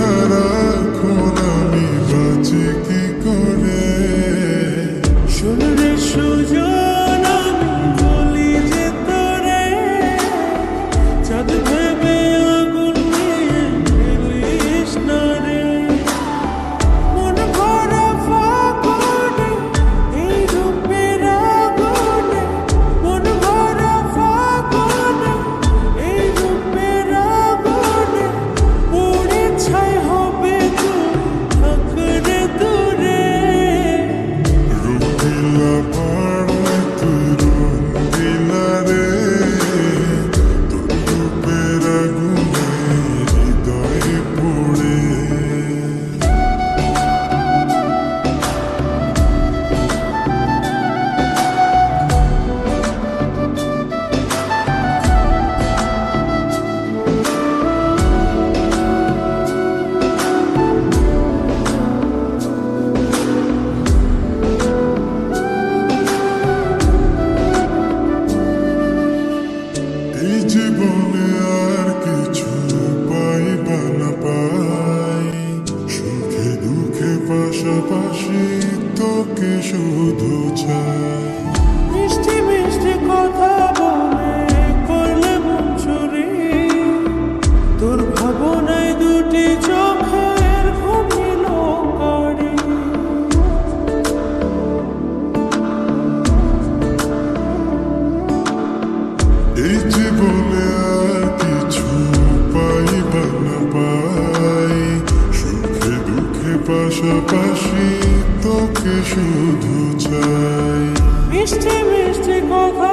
ছাড়া এখন আমি বাঁচি কি করে? শুনলে সুজন আমি বলি যে তোরে চাঁদ ভেবে আগুন নিয়ে ফেলিস না রে। মন ভরা ফাগুনে এই রূপের আগুনে, মন ভরা ফাগুনে এই রূপের আগুনে পুড়ে ছাই হবে তুই থাকরে দূরে। রঙিলা পাড়ায় তুই রঙিলা রে, তোর রূপের আগুনে হৃদয়ে পড়ে। এই জীবনে আর কিছু পাইবা না পাই, সুখে দুঃখে পাশাপাশি তোকে শুধু চাই। মিষ্টি মিষ্টি কথা বলে করলে মন চুরি, তোর ভাবনায় দুটি চোখের ঘুমিল কারি। এই জীবনে আর কিছু পাইবা না পাই, সুখে দুঃখে পাশাপাশি তোকে শুধু চাই। মিষ্টি মিষ্টি কথা